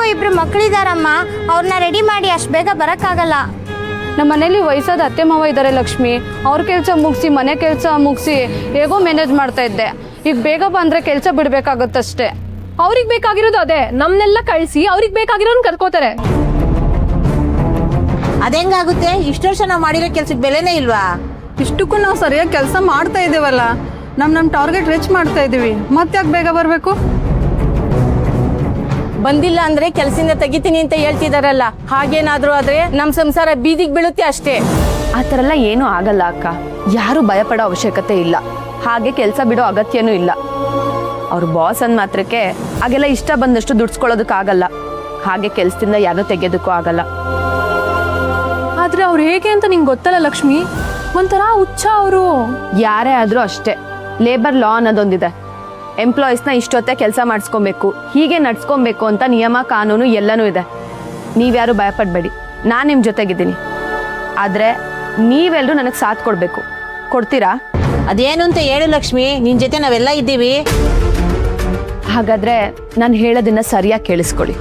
ನನಗೂ 2 ಮಕ್ಕಳಿದಾರಮ್ಮ. ಅವ್ರನ್ನ ರೆಡಿ ಮಾಡಿ ಅಷ್ಟು ಬೇಗ ಬರೋಕ್ಕಾಗಲ್ಲ. ನಮ್ಮ ಮನೇಲಿ ವಯಸ್ಸಾದ ಅತ್ತೆ ಮಾವ ಇದ್ದಾರೆ ಲಕ್ಷ್ಮಿ. ಅವ್ರ ಕೆಲಸ ಮುಗಿಸಿ ಮನೆ ಕೆಲಸ ಮುಗಿಸಿ ಹೇಗೋ ಮ್ಯಾನೇಜ್ ಮಾಡ್ತಾ ಇದ್ದೆ. ಈಗ ಬೇಗ ಬಂದರೆ ಕೆಲಸ ಬಿಡಬೇಕಾಗತ್ತಷ್ಟೇ. ಅವ್ರಿಗೆ ಬೇಕಾಗಿರೋದು ಅದೇ, ನಮ್ಮನ್ನೆಲ್ಲ ಕಳಿಸಿ ಅವ್ರಿಗೆ ಬೇಕಾಗಿರೋನ್ ಕರ್ಕೋತಾರೆ. ಅದೆಂಗಾಗುತ್ತೆ? ಇಷ್ಟು ವರ್ಷ ನಾವು ಮಾಡಿರೋ ಕೆಲ್ಸಕ್ಕೆ ಬೆಲೆನೇ ಇಲ್ವಾ? ಇಷ್ಟಕ್ಕೂ ನಾವು ಸರಿಯಾಗಿ ಕೆಲಸ ಮಾಡ್ತಾ ಇದ್ದೀವಲ್ಲ, ನಮ್ಮ ಟಾರ್ಗೆಟ್ ರೀಚ್ ಮಾಡ್ತಾ ಇದ್ದೀವಿ. ಮತ್ತೆ ಯಾಕೆ ಬೇಗ ಬರಬೇಕು? ಬಂದಿಲ್ಲ ಅಂದ್ರೆ ಕೆಲಸದಿಂದ ತೆಗಿತೀನಿ ಅಂತ ಹೇಳ್ತಿದಾರಲ್ಲ, ಹಾಗೇನಾದ್ರೂ ಆದ್ರೆ ನಮ್ಮ ಸಂಸಾರ ಬೀದಿಗೆ ಬೀಳುತ್ತೆ ಅಷ್ಟೇ. ಆ ಥರ ಎಲ್ಲ ಏನೂ ಆಗಲ್ಲ ಅಕ್ಕ. ಯಾರು ಭಯಪಡೋ ಅವಶ್ಯಕತೆ ಇಲ್ಲ. ಹಾಗೆ ಕೆಲಸ ಬಿಡೋ ಅಗತ್ಯನೂ ಇಲ್ಲ. ಅವ್ರ ಬಾಸ್ ಅಂದ ಮಾತ್ರಕ್ಕೆ ಹಾಗೆಲ್ಲ ಇಷ್ಟ ಬಂದಷ್ಟು ದುಡ್ಸ್ಕೊಳ್ಳೋದಕ್ಕಾಗಲ್ಲ. ಹಾಗೆ ಕೆಲಸದಿಂದ ಯಾರನ್ನೂ ತೆಗೆಯೋದಕ್ಕೂ ಆಗಲ್ಲ. ಆದ್ರೆ ಅವ್ರು ಹೇಗೆ ಅಂತ ನಿಂಗೆ ಗೊತ್ತಲ್ಲ ಲಕ್ಷ್ಮಿ, ಒಂಥರ ಹುಚ್ಚ ಅವರು. ಯಾರೇ ಆದರೂ ಅಷ್ಟೇ, ಲೇಬರ್ ಲಾ ಅನ್ನೋದೊಂದಿದೆ. ಎಂಪ್ಲಾಯೀಸ್ನ ಇಷ್ಟೊತ್ತೆ ಕೆಲಸ ಮಾಡಿಸ್ಕೊಬೇಕು, ಹೀಗೆ ನಡ್ಸ್ಕೊಬೇಕು ಅಂತ ನಿಯಮ ಕಾನೂನು ಎಲ್ಲನೂ ಇದೆ. ನೀವ್ಯಾರು ಭಯಪಡಬೇಡಿ, ನಾನು ನಿಮ್ಮ ಜೊತೆಗಿದ್ದೀನಿ. ಆದರೆ ನೀವೆಲ್ಲರೂ ನನಗೆ ಸಾಥ್ ಕೊಡಬೇಕು. ಕೊಡ್ತೀರಾ? ಅದೇನು ಅಂತ ಹೇಳು ಲಕ್ಷ್ಮಿ, ನಿನ್ ಜೊತೆ ನಾವೆಲ್ಲ ಇದ್ದೀವಿ. ಹಾಗಾದರೆ ನಾನು ಹೇಳೋದನ್ನ ಸರಿಯಾಗಿ ಕೇಳಿಸ್ಕೊಳ್ಳಿ.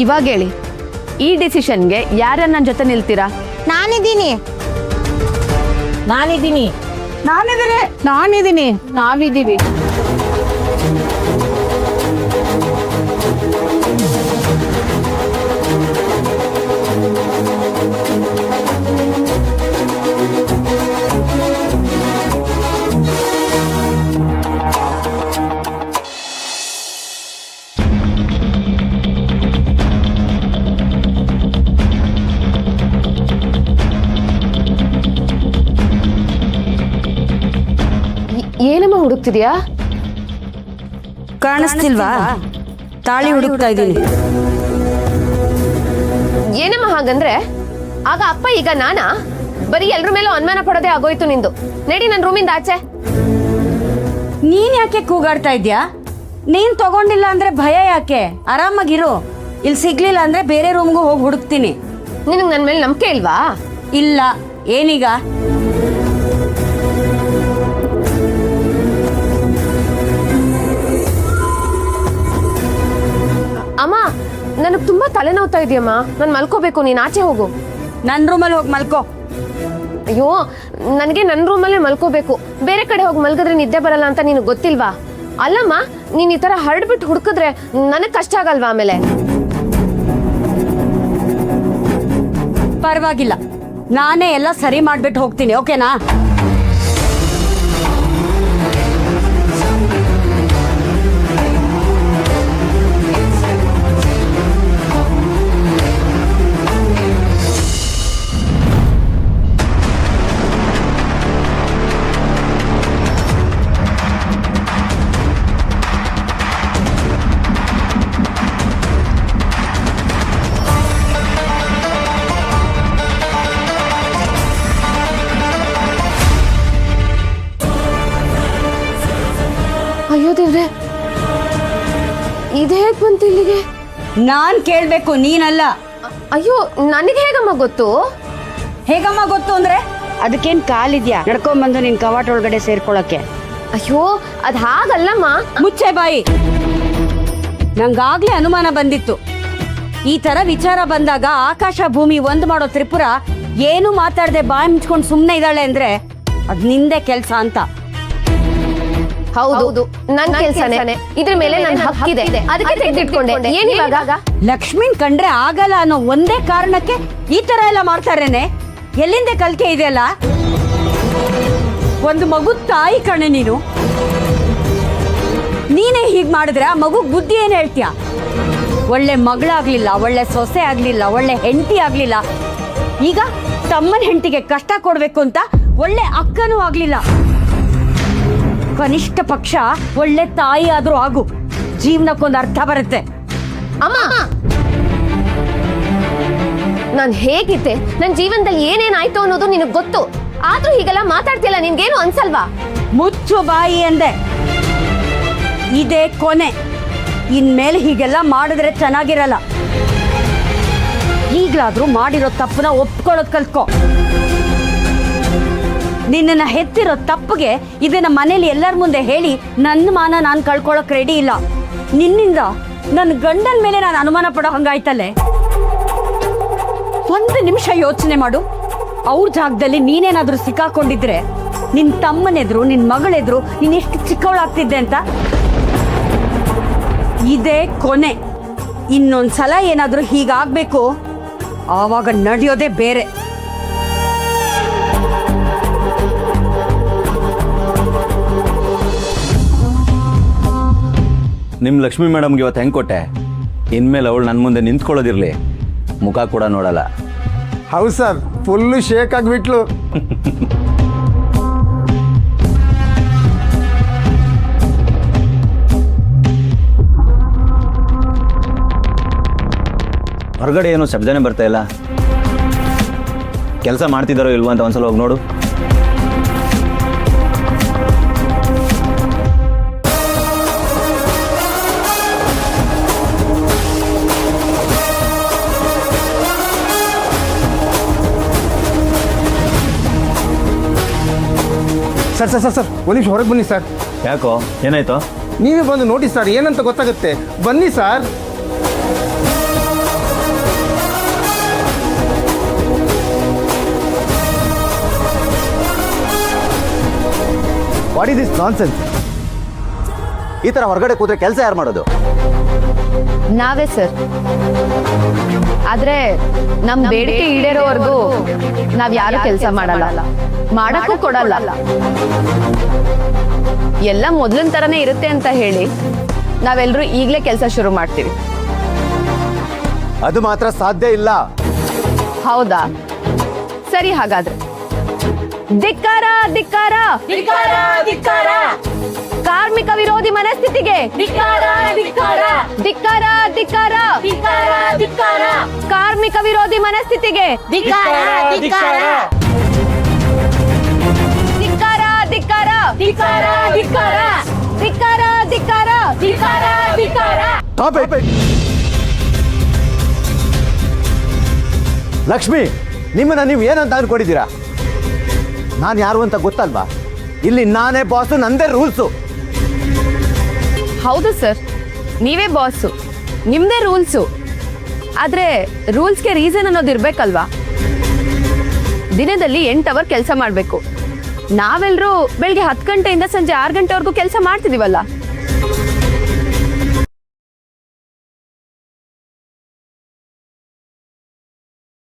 ಇವಾಗ ಹೇಳಿ, ಈ ಡಿಸಿಷನ್ಗೆ ಯಾರ್ಯಾರು ನನ್ನ ಜೊತೆ ನಿಲ್ತೀರಾ? ನಾನಿದ್ದೀನಿ. ನಾನಿದ್ದೀನಿ. ನಾನಿದ್ದೀನಿ. ನಾವಿದ್ದೀವಿ. ಏನಮ್ಮ ಹುಡುಕ್ತಿದ್ಯಾ? ಕಾಣಿಸ್ತಿಲ್ವಾ? ತಾಳಿ ಹುಡುಕ್ತಾ ಇದ್ದೀನಿ. ಏನಮ್ಮ ಹಾಗಂದ್ರೆ? ಆಗ ಅಪ್ಪ ಈಗ ನಾನಾ? ಬರೀ ಎಲ್ರ ಮೇಲೂ ಅನುಮಾನ ಪಡೋದೇ ಆಗೋಯ್ತು ನಿಂದು. ನಡಿ ನನ್ನ ರೂಮಿಂದ ಆಚೆ. ನೀನ್ ಯಾಕೆ ಕೂಗಾಡ್ತಾ ಇದ್ಯಾ? ನೀನ್ ತಗೊಂಡಿಲ್ಲ ಅಂದ್ರೆ ಭಯ ಯಾಕೆ? ಆರಾಮಾಗಿರು. ಇಲ್ಲಿ ಸಿಗ್ಲಿಲ್ಲ ಅಂದ್ರೆ ಬೇರೆ ರೂಮ್ಗೂ ಹೋಗಿ ಹುಡುಕ್ತೀನಿ. ನಿನಗೆ ನನ್ನ ಮೇಲೆ ನಂಬಿಕೆ ಇಲ್ವಾ? ಇಲ್ಲ. ಏನೀಗ? ಅಮ್ಮ, ನನಗೆ ತುಂಬಾ ತಲೆನೋವ್ತಾ ಇದೆಯಮ್ಮ. ನಾನು ಮಲ್ಕೋಬೇಕು, ನೀನ್ ಆಚೆ ಹೋಗು. ನನ್ನ ರೂಮಲ್ಲಿ ಹೋಗಿ ಮಲ್ಕೋ. ಅಯ್ಯೋ, ನನಗೆ ನನ್ನ ರೂಮಲ್ಲೇ ಮಲ್ಕೋಬೇಕು. ಬೇರೆ ಕಡೆ ಹೋಗಿ ಮಲ್ಗಿದ್ರೆ ನಿದ್ದೆ ಬರಲ್ಲ ಅಂತ ನಿನಗೆ ಗೊತ್ತಿಲ್ವಾ? ಅಲ್ಲಮ್ಮ, ನೀನ್ ಈ ತರ ಹರಡ್ಬಿಟ್ಟು ಹುಡುಕಿದ್ರೆ ನನಗೆ ಕಷ್ಟ ಆಗಲ್ವಾ ಆಮೇಲೆ? ಪರವಾಗಿಲ್ಲ, ನಾನೇ ಎಲ್ಲ ಸರಿ ಮಾಡ್ಬಿಟ್ಟು ಹೋಗ್ತೀನಿ. ಓಕೆನಾ? ಅಯ್ಯೋ ದೇವ್ರೆ, ಇದು ಹೇಗ್ ಬಂತು ಇಲ್ಲಿಗೆ? ನಾನ್ ಕೇಳ್ಬೇಕು, ನೀನಲ್ಲ. ಅಯ್ಯೋ, ನನಗೆ ಹೇಗಮ್ಮ ಗೊತ್ತು? ಹೇಗಮ್ಮ ಗೊತ್ತು ಅಂದ್ರೆ? ಅದಕ್ಕೇನ್ ಕಾಲಿದ್ಯಾ ನಡ್ಕೊಂಡ್ಬಂದು ನಿನ್ ಕವಾಟ ಒಳಗಡೆ ಸೇರ್ಕೊಳಕ್ಕೆ? ಅಯ್ಯೋ, ಅದ್ ಹಾಗಲ್ಲಮ್ಮ. ಮುಚ್ಚೆ ಬಾಯಿ. ನಂಗಾಗ್ಲೇ ಅನುಮಾನ ಬಂದಿತ್ತು. ಈ ತರ ವಿಚಾರ ಬಂದಾಗ ಆಕಾಶ ಭೂಮಿ ಒಂದ್ ಮಾಡೋ ತ್ರಿಪುರ ಏನು ಮಾತಾಡದೆ ಬಾಯಿ ಮುಚ್ಕೊಂಡು ಸುಮ್ನೆ ಇದ್ದಾಳೆ ಅಂದ್ರೆ ಅದ್ ನಿಂದೆ ಕೆಲ್ಸ ಅಂತ. ಹೌದು, ನನ್ನ ಕೆಲಸನೇ. ಇದ್ರ ಮೇಲೆ ನನ್ನ ಹಕ್ಕಿದೆ, ಅದಕ್ಕೆ ತೆಗೆದಿಟ್ಕೊಂಡೆ. ಏನಿವಾಗ? ಲಕ್ಷ್ಮಿನ್ ಕಂಡ್ರೆ ಆಗಲ್ಲ ಅನ್ನೋ ಒಂದೇ ಕಾರಣಕ್ಕೆ ಈ ತರ ಎಲ್ಲ ಮಾಡ್ತಾರೇನೆ? ಎಲ್ಲಿಂದ ಕಲ್ಕೆ ಇದೆಯಲ್ಲ? ಒಂದು ಮಗು ತಾಯಿ ಕಣೆ ನೀನು. ನೀನೇ ಹೀಗ್ ಮಾಡಿದ್ರೆ ಆ ಮಗು ಬುದ್ಧಿ ಏನ್ ಹೇಳ್ತೀಯ? ಒಳ್ಳೆ ಮಗಳಾಗ್ಲಿಲ್ಲ, ಒಳ್ಳೆ ಸೊಸೆ ಆಗ್ಲಿಲ್ಲ, ಒಳ್ಳೆ ಹೆಂಡತಿ ಆಗ್ಲಿಲ್ಲ. ಈಗ ತಮ್ಮನ ಹೆಂಡತಿಗೆ ಕಷ್ಟ ಕೊಡ್ಬೇಕು ಅಂತ ಒಳ್ಳೆ ಅಕ್ಕನೂ ಆಗ್ಲಿಲ್ಲ. ಕನಿಷ್ಠ ಪಕ್ಷ ಒಳ್ಳೆ ತಾಯಿ ಆದ್ರೂ ಆಗು. ಜೀವನಕ್ಕೊಂದು ಅರ್ಥ ಬರುತ್ತೆ. ಅಮ್ಮ, ನಾನು ಹೇಗಿದ್ದೆ ನನ್ನ ಜೀವನದಲ್ಲಿ ಏನೇನಾಯ್ತು ಅನ್ನೋದು ನಿನಗೆ ಗೊತ್ತು. ಆದ್ರೂ ಹೀಗೆಲ್ಲ ಮಾತಾಡ್ತಿಲ್ಲ, ನಿನ್ಗೇನು ಅನ್ಸಲ್ವಾ? ಮುಚ್ಚು ಬಾಯಿ ಅಂದೆ. ಇದೇ ಕೊನೆ. ಇನ್ಮೇಲೆ ಹೀಗೆಲ್ಲ ಮಾಡಿದ್ರೆ ಚೆನ್ನಾಗಿರಲ್ಲ. ಈಗ್ಲಾದ್ರೂ ಮಾಡಿರೋ ತಪ್ಪನ್ನ ಒಪ್ಕೊಳ್ಳೋದು ಕಲ್ತ್ಕೊ. ನಿನ್ನನ್ನು ಹೆತ್ತಿರೋ ತಪ್ಪಿಗೆ ಇದನ್ನ ಮನೇಲಿ ಎಲ್ಲರ ಮುಂದೆ ಹೇಳಿ ನನ್ನ ಮಾನ ನಾನು ಕಳ್ಕೊಳ್ಳೋಕೆ ರೆಡಿ ಇಲ್ಲ. ನಿನ್ನಿಂದ ನನ್ನ ಗಂಡನ ಮೇಲೆ ನಾನು ಅನುಮಾನ ಪಡೋ ಹಂಗಾಯ್ತಲ್ಲೇ. ಒಂದು ನಿಮಿಷ ಯೋಚನೆ ಮಾಡು. ಅವ್ರ ಜಾಗದಲ್ಲಿ ನೀನೇನಾದ್ರೂ ಸಿಕ್ಕಾಕೊಂಡಿದ್ರೆ ನಿನ್ನ ತಮ್ಮನೆದ್ರು ನಿನ್ನ ಮಗಳೆದ್ರು ನೀನು ಎಷ್ಟು ಚಿಕ್ಕವಳಾಗ್ತಿದ್ದೆ ಅಂತ. ಇದೇ ಕೊನೆ. ಇನ್ನೊಂದ್ಸಲ ಏನಾದ್ರೂ ಹೀಗಾಗ್ಬೇಕು, ಆವಾಗ ನಡೆಯೋದೇ ಬೇರೆ. ನಿಮ್ಮ ಲಕ್ಷ್ಮಿ ಮೇಡಮ್ಗೆ ಇವತ್ತು ಹೆಂಗೆ ಕೊಟ್ಟೆ? ಇನ್ಮೇಲೆ ಅವಳು ನನ್ನ ಮುಂದೆ ನಿಂತ್ಕೊಳ್ಳೋದಿರಲಿ, ಮುಖ ಕೂಡ ನೋಡಲ್ಲ. ಹೌದು ಸರ್, ಫುಲ್ಲು ಶೇಕ್ ಆಗಿಬಿಟ್ಲು. ಹೊರಗಡೆ ಏನೋ ಶಬ್ದನೇ ಬರ್ತಾ ಇಲ್ಲ. ಕೆಲಸ ಮಾಡ್ತಿದ್ದಾರೋ ಇಲ್ವೋ ಅಂತ ಒಂದ್ಸಲ ಹೋಗಿ ನೋಡು. ಸರ್ ಸರ್ ಸರ್ ಸರ್ ಒಂದು ನಿಮಿಷ ಹೊರಗೆ ಬನ್ನಿ ಸರ್. ಯಾಕೋ, ಏನಾಯ್ತು? ನೀವೇ ಬಂದು ನೋಡಿ ಸರ್, ಏನಂತ ಗೊತ್ತಾಗುತ್ತೆ. ಬನ್ನಿ sir. What is this nonsense? ಈ ಥರ ಹೊರಗಡೆ ಕೂತ್ರೆ ಕೆಲಸ ಯಾರು ಮಾಡೋದು? ನಾವೇ ಸರ್. ಆದ್ರೆ ನಮ್ ಬೇಡಿಕೆ ಈಡೇರೋವರೆಗೂ ನಾವ್ ಯಾರು ಕೆಲಸ ಮಾಡಲ್ಲ, ಮಾಡಕ್ಕೂ ಕೊಡಲ್ಲ. ಎಲ್ಲ ಮೊದ್ಲಿನ ತರನೇ ಇರುತ್ತೆ ಅಂತ ಹೇಳಿ ನಾವೆಲ್ಲರೂ ಈಗಲೇ ಕೆಲಸ ಶುರು ಮಾಡ್ತೀವಿ. ಅದು ಮಾತ್ರ ಸಾಧ್ಯ ಇಲ್ಲ. ಹೌದಾ? ಸರಿ, ಹಾಗಾದ್ರೆ ಧಿಕ್ಕಾರ ಧಿಕ್ಕಾರ ಧಿಕ್ಕಾರ, ಕಾರ್ಮಿಕ ವಿರೋಧಿ ಮನಸ್ಥಿತಿಗೆ ಧಿಕ್ಕಾರ ಧಿಕ್ಕಾರ ಧಿಕ್ಕಾರ ಧಿಕ್ಕಾರ ಧಿಕ್ಕಾರ, ಕಾರ್ಮಿಕ ವಿರೋಧಿ ಮನಸ್ಥಿತಿಗೆ ಧಿಕ್ಕಾರ ಧಿಕ್ಕಾರ ಧಿಕ್ಕಾರ ಧಿಕ್ಕಾರ ಧಿಕ್ಕಾರ ಧಿಕ್ಕಾರ ಧಿಕ್ಕಾರ ಧಿಕ್ಕಾರ ಧಿಕ್ಕಾರ ಧಿಕ್ಕಾರ. ಲಕ್ಷ್ಮಿ, ನಿಮ್ಮನ್ನ ನೀವು ಏನಂತ ಅನ್ಕೊಂಡಿದ್ದೀರಾ? ನಾನು ಯಾರು ಅಂತ ಗೊತ್ತಲ್ವಾ? ಇಲ್ಲಿ ನಾನೇ ಬಾಸು, ನಂದೇ ರೂಲ್ಸು. ಹೌದು ಸರ್, ನೀವೇ ಬಾಸು, ನಿಮ್ದೇ ರೂಲ್ಸು. ಆದ್ರೆ ರೂಲ್ಸ್ಗೆ ರೀಸನ್ ಅನ್ನೋದು ಇರ್ಬೇಕಲ್ವಾ? ದಿನದಲ್ಲಿ 8 ಅವರ್ ಕೆಲಸ ಮಾಡಬೇಕು. ನಾವೆಲ್ಲರೂ ಬೆಳಿಗ್ಗೆ 10 ಗಂಟೆಯಿಂದ ಸಂಜೆ 6 ಗಂಟೆವರೆಗೂ ಕೆಲಸ ಮಾಡ್ತಿದೀವಲ್ಲ.